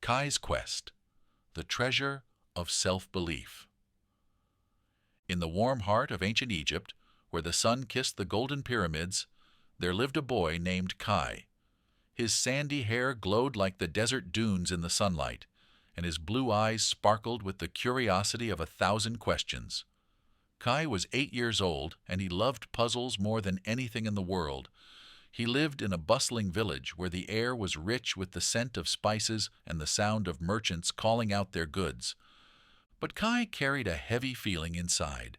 Kai's Quest, the treasure of self-belief. In the warm heart of ancient Egypt, where the sun kissed the golden pyramids, there lived a boy named Kai. His sandy hair glowed like the desert dunes in the sunlight, and his blue eyes sparkled with the curiosity of 1,000 questions. Kai was 8 years old, and he loved puzzles more than anything in the world. He lived in a bustling village where the air was rich with the scent of spices and the sound of merchants calling out their goods. But Kai carried a heavy feeling inside,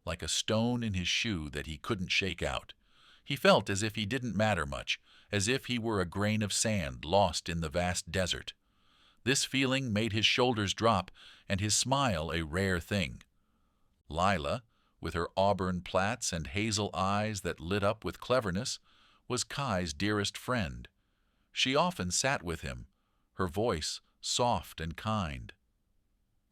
like a stone in his shoe that he couldn't shake out. He felt as if he didn't matter much, as if he were a grain of sand lost in the vast desert. This feeling made his shoulders drop and his smile a rare thing. Lila, with her auburn plaits and hazel eyes that lit up with cleverness, was Kai's dearest friend. She often sat with him, her voice soft and kind.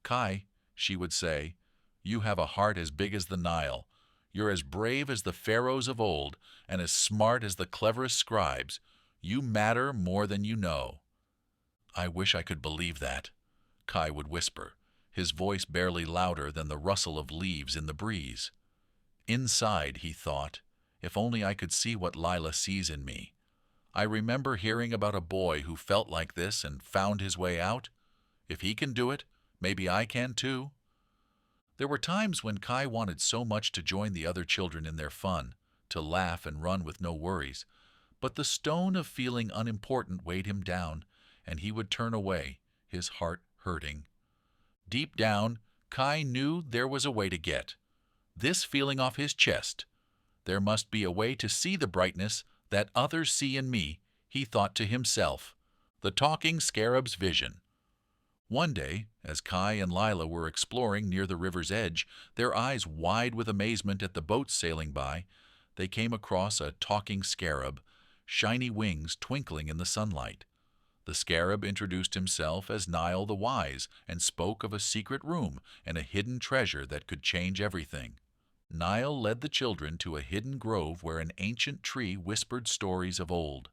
"Kai," she would say, "you have a heart as big as the Nile. You're as brave as the pharaohs of old and as smart as the cleverest scribes. You matter more than you know." "I wish I could believe that," Kai would whisper, his voice barely louder than the rustle of leaves in the breeze. Inside, he thought, if only I could see what Lila sees in me. I remember hearing about a boy who felt like this and found his way out. If he can do it, maybe I can too. There were times when Kai wanted so much to join the other children in their fun, to laugh and run with no worries, but the stone of feeling unimportant weighed him down, and he would turn away, his heart hurting. Deep down, Kai knew there was a way to get this feeling off his chest. There must be a way to see the brightness that others see in me, he thought to himself, the talking scarab's vision. One day, as Kai and Lila were exploring near the river's edge, their eyes wide with amazement at the boats sailing by, they came across a talking scarab, shiny wings twinkling in the sunlight. The scarab introduced himself as Nile the Wise and spoke of a secret room and a hidden treasure that could change everything. Nile led the children to a hidden grove where an ancient tree whispered stories of old.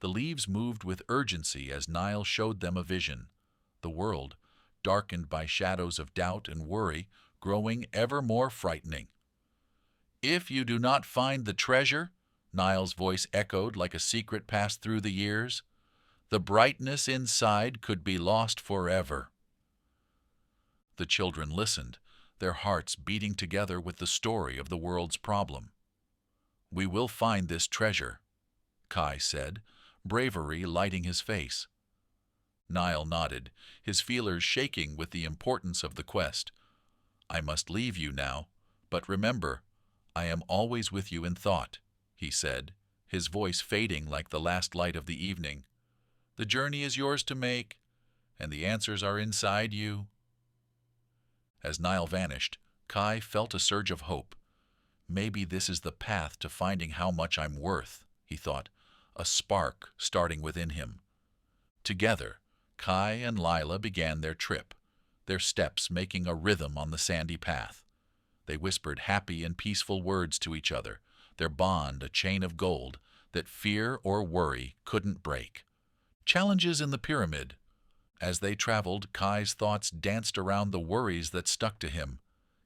The leaves moved with urgency as Nile showed them a vision. The world, darkened by shadows of doubt and worry, growing ever more frightening. "If you do not find the treasure," Nile's voice echoed like a secret passed through the years, "the brightness inside could be lost forever." The children listened, their hearts beating together with the story of the world's problem. "We will find this treasure," Kai said, bravery lighting his face. Nile nodded, his feelers shaking with the importance of the quest. "I must leave you now, but remember, I am always with you in thought," he said, his voice fading like the last light of the evening. "The journey is yours to make, and the answers are inside you." As Nile vanished, Kai felt a surge of hope. "Maybe this is the path to finding how much I'm worth," he thought, a spark starting within him. Together, Kai and Lila began their trip, their steps making a rhythm on the sandy path. They whispered happy and peaceful words to each other, their bond a chain of gold that fear or worry couldn't break. Challenges in the pyramid. As they traveled, Kai's thoughts danced around the worries that stuck to him.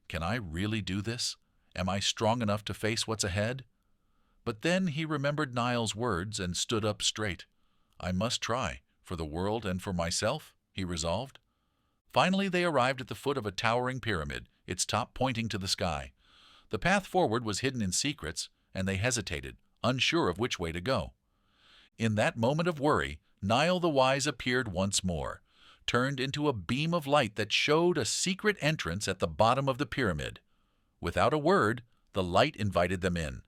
Can I really do this? Am I strong enough to face what's ahead? But then he remembered Nile's words and stood up straight. I must try. For the world and for myself, he resolved. Finally, they arrived at the foot of a towering pyramid, its top pointing to the sky. The path forward was hidden in secrets, and they hesitated, unsure of which way to go. In that moment of worry, Nile the Wise appeared once more, turned into a beam of light that showed a secret entrance at the bottom of the pyramid. Without a word, the light invited them in.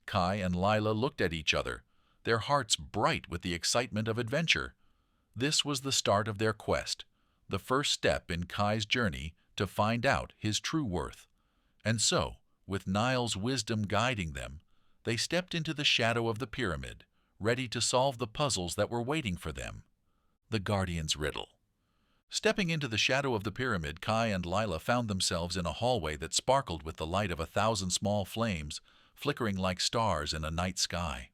Kai and Lila looked at each other, their hearts bright with the excitement of adventure. This was the start of their quest, the first step in Kai's journey to find out his true worth. And so, with Nile's wisdom guiding them, they stepped into the shadow of the pyramid, ready to solve the puzzles that were waiting for them. The Guardian's Riddle. Stepping into the shadow of the pyramid, Kai and Lila found themselves in a hallway that sparkled with the light of 1,000 small flames, flickering like stars in a night sky.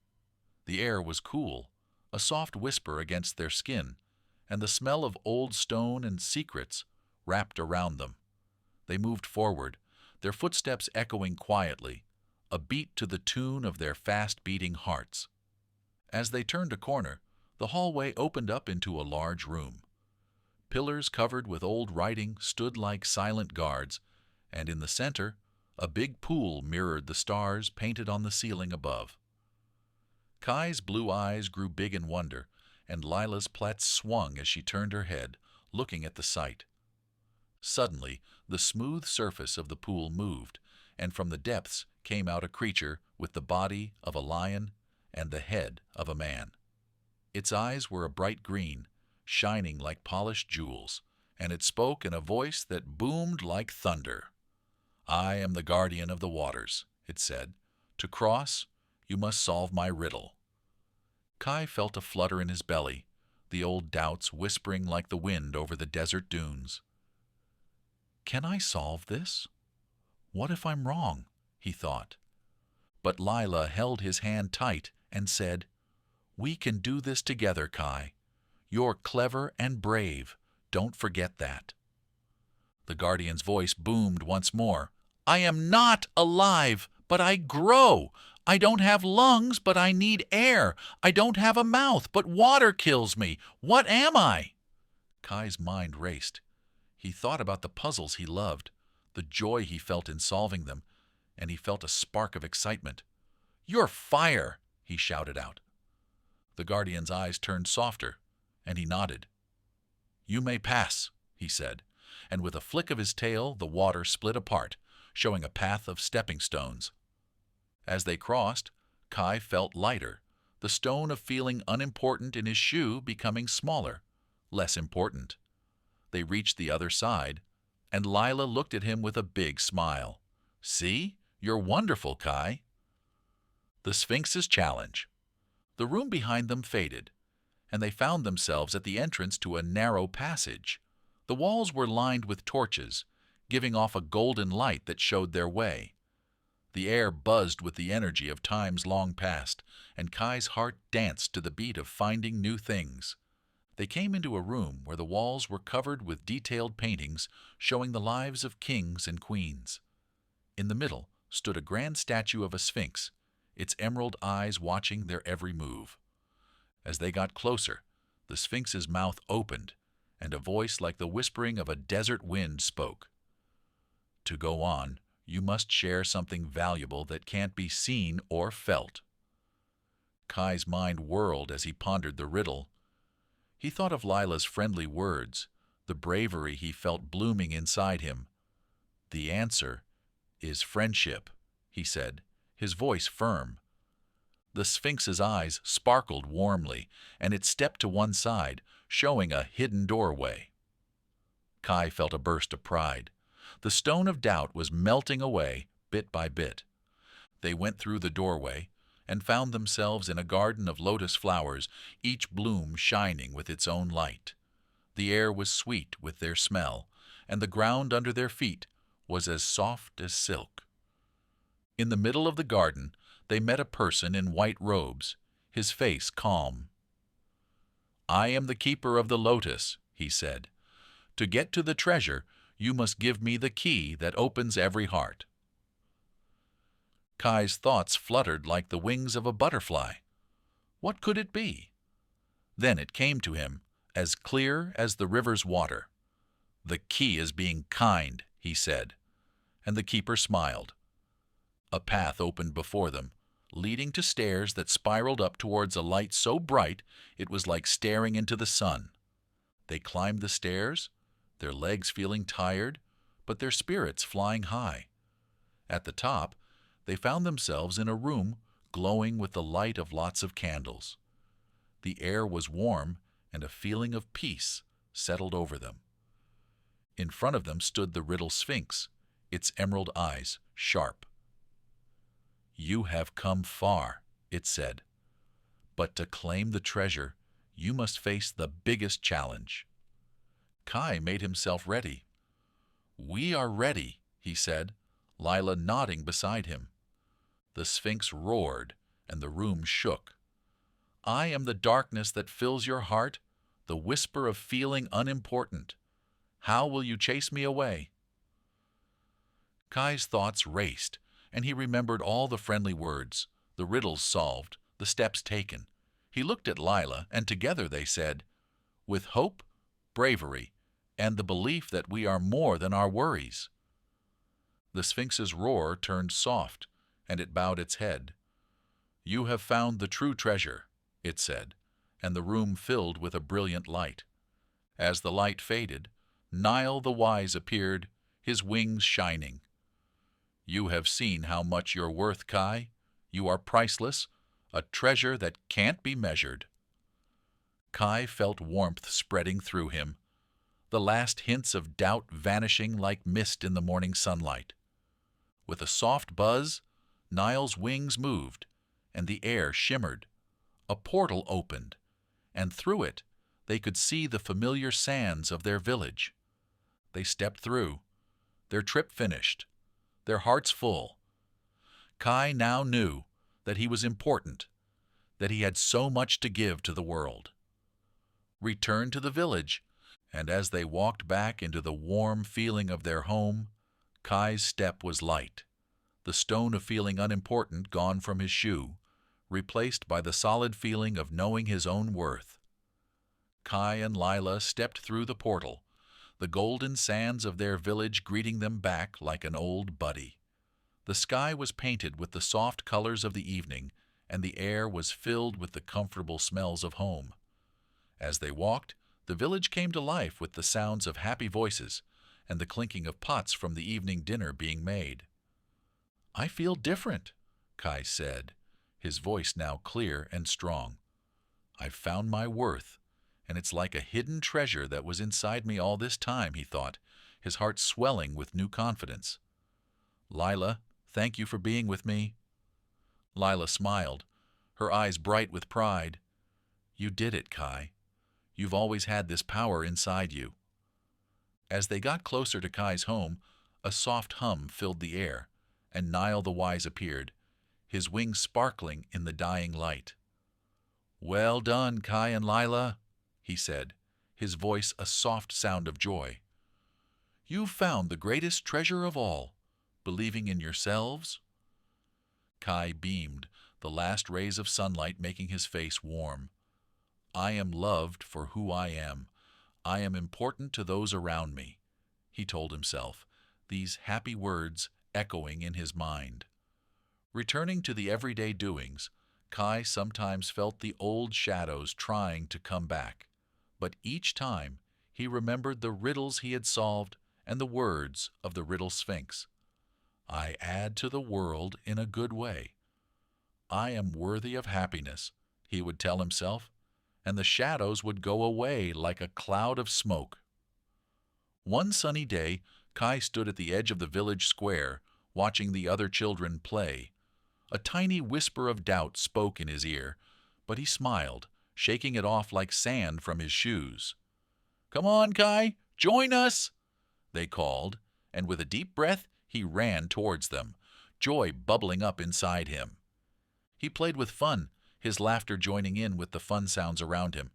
The air was cool, a soft whisper against their skin, and the smell of old stone and secrets wrapped around them. They moved forward, their footsteps echoing quietly, a beat to the tune of their fast-beating hearts. As they turned a corner, the hallway opened up into a large room. Pillars covered with old writing stood like silent guards, and in the center, a big pool mirrored the stars painted on the ceiling above. Kai's blue eyes grew big in wonder, and Lila's plaits swung as she turned her head, looking at the sight. Suddenly, the smooth surface of the pool moved, and from the depths came out a creature with the body of a lion and the head of a man. Its eyes were a bright green, shining like polished jewels, and it spoke in a voice that boomed like thunder. "I am the guardian of the waters," it said. "To cross, you must solve my riddle." Kai felt a flutter in his belly, the old doubts whispering like the wind over the desert dunes. "Can I solve this? What if I'm wrong?" he thought. But Lila held his hand tight and said, "We can do this together, Kai. You're clever and brave. Don't forget that." The guardian's voice boomed once more. "I am not alive, but I grow. I don't have lungs, but I need air. I don't have a mouth, but water kills me. What am I?" Kai's mind raced. He thought about the puzzles he loved, the joy he felt in solving them, and he felt a spark of excitement. "You're fire!" he shouted out. The guardian's eyes turned softer, and he nodded. "You may pass," he said, and with a flick of his tail the water split apart, showing a path of stepping stones. As they crossed, Kai felt lighter, the stone of feeling unimportant in his shoe becoming smaller, less important. They reached the other side, and Lila looked at him with a big smile. "See? You're wonderful, Kai." The Sphinx's Challenge. The room behind them faded, and they found themselves at the entrance to a narrow passage. The walls were lined with torches, giving off a golden light that showed their way. The air buzzed with the energy of times long past, and Kai's heart danced to the beat of finding new things. They came into a room where the walls were covered with detailed paintings showing the lives of kings and queens. In the middle stood a grand statue of a sphinx, its emerald eyes watching their every move. As they got closer, the sphinx's mouth opened, and a voice like the whispering of a desert wind spoke. "To go on, you must share something valuable that can't be seen or felt." Kai's mind whirled as he pondered the riddle. He thought of Lila's friendly words, the bravery he felt blooming inside him. "The answer is friendship," he said, his voice firm. The Sphinx's eyes sparkled warmly, and it stepped to one side, showing a hidden doorway. Kai felt a burst of pride. The stone of doubt was melting away, bit by bit. They went through the doorway and found themselves in a garden of lotus flowers, each bloom shining with its own light. The air was sweet with their smell, and the ground under their feet was as soft as silk. In the middle of the garden, they met a person in white robes, his face calm. "I am the keeper of the lotus," he said. "To get to the treasure, you must give me the key that opens every heart." Kai's thoughts fluttered like the wings of a butterfly. What could it be? Then it came to him, as clear as the river's water. "The key is being kind," he said, and the keeper smiled. A path opened before them, leading to stairs that spiraled up towards a light so bright it was like staring into the sun. They climbed the stairs, their legs feeling tired, but their spirits flying high. At the top, they found themselves in a room glowing with the light of lots of candles. The air was warm, and a feeling of peace settled over them. In front of them stood the Riddle Sphinx, its emerald eyes sharp. "You have come far," it said. "But to claim the treasure, you must face the biggest challenge." Kai made himself ready. "We are ready," he said, Lila nodding beside him. The Sphinx roared, and the room shook. "I am the darkness that fills your heart, the whisper of feeling unimportant. How will you chase me away? Kai's thoughts raced, and he remembered all the friendly words, the riddles solved, the steps taken. He looked at Lila, and together they said, "With hope, bravery, and the belief that we are more than our worries." The Sphinx's roar turned soft, and it bowed its head. "You have found the true treasure," it said, and the room filled with a brilliant light. As the light faded, Nile the Wise appeared, his wings shining. "You have seen how much you're worth, Kai. You are priceless, a treasure that can't be measured." Kai felt warmth spreading through him, the last hints of doubt vanishing like mist in the morning sunlight. With a soft buzz, Nile's wings moved, and the air shimmered. A portal opened, and through it they could see the familiar sands of their village. They stepped through, their trip finished, their hearts full. Kai now knew that he was important, that he had so much to give to the world. Returned to the village, and as they walked back into the warm feeling of their home, Kai's step was light, the stone of feeling unimportant gone from his shoe, replaced by the solid feeling of knowing his own worth. Kai and Lila stepped through the portal, the golden sands of their village greeting them back like an old buddy. The sky was painted with the soft colors of the evening, and the air was filled with the comfortable smells of home. As they walked, the village came to life with the sounds of happy voices and the clinking of pots from the evening dinner being made. "I feel different," Kai said, his voice now clear and strong. "I've found my worth, and it's like a hidden treasure that was inside me all this time," he thought, his heart swelling with new confidence. "Lila, thank you for being with me." Lila smiled, her eyes bright with pride. "You did it, Kai. You've always had this power inside you." As they got closer to Kai's home, a soft hum filled the air, and Nile the Wise appeared, his wings sparkling in the dying light. "Well done, Kai and Lila," he said, his voice a soft sound of joy. "You've found the greatest treasure of all, believing in yourselves." Kai beamed, the last rays of sunlight making his face warm. "I am loved for who I am. I am important to those around me," he told himself, these happy words echoing in his mind. Returning to the everyday doings, Kai sometimes felt the old shadows trying to come back, but each time he remembered the riddles he had solved and the words of the Riddle Sphinx. "I add to the world in a good way. I am worthy of happiness," he would tell himself, and the shadows would go away like a cloud of smoke. One sunny day, Kai stood at the edge of the village square, watching the other children play. A tiny whisper of doubt spoke in his ear, but he smiled, shaking it off like sand from his shoes. "Come on, Kai, join us!" they called, and with a deep breath he ran towards them, joy bubbling up inside him. He played with fun, his laughter joining in with the fun sounds around him.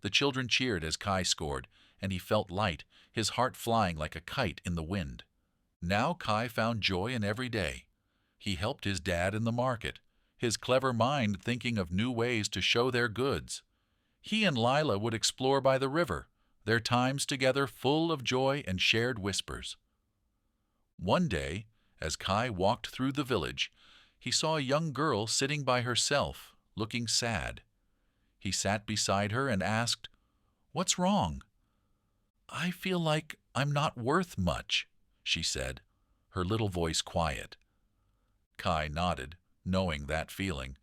The children cheered as Kai scored, and he felt light, his heart flying like a kite in the wind. Now Kai found joy in every day. He helped his dad in the market, his clever mind thinking of new ways to show their goods. He and Lila would explore by the river, their times together full of joy and shared whispers. One day, as Kai walked through the village, he saw a young girl sitting by herself, looking sad. He sat beside her and asked, "What's wrong?" "I feel like I'm not worth much," she said, her little voice quiet. Kai nodded, knowing that feeling.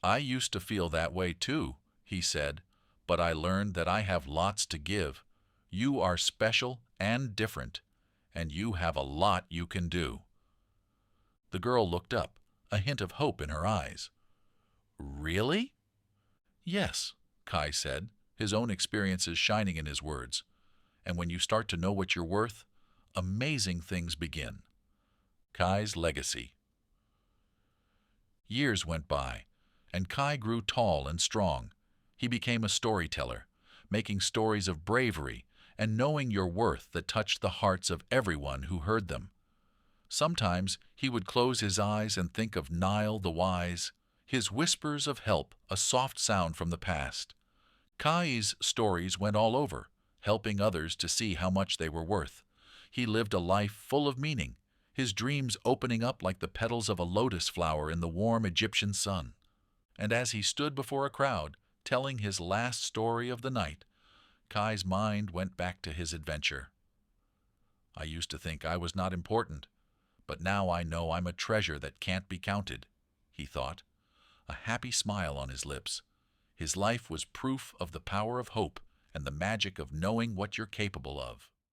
"I used to feel that way too," he said, "but I learned that I have lots to give. You are special and different, and you have a lot you can do." The girl looked up, a hint of hope in her eyes. "Really?" "Yes," Kai said, his own experiences shining in his words. "And when you start to know what you're worth, amazing things begin." Kai's legacy. Years went by, and Kai grew tall and strong. He became a storyteller, making stories of bravery and knowing your worth that touched the hearts of everyone who heard them. Sometimes he would close his eyes and think of Nile the Wise, his whispers of help a soft sound from the past. Kai's stories went all over, helping others to see how much they were worth. He lived a life full of meaning, his dreams opening up like the petals of a lotus flower in the warm Egyptian sun. And as he stood before a crowd, telling his last story of the night, Kai's mind went back to his adventure. I used to think I was not important, but now I know I'm a treasure that can't be counted, he thought, a happy smile on his lips. His life was proof of the power of hope and the magic of knowing what you're capable of.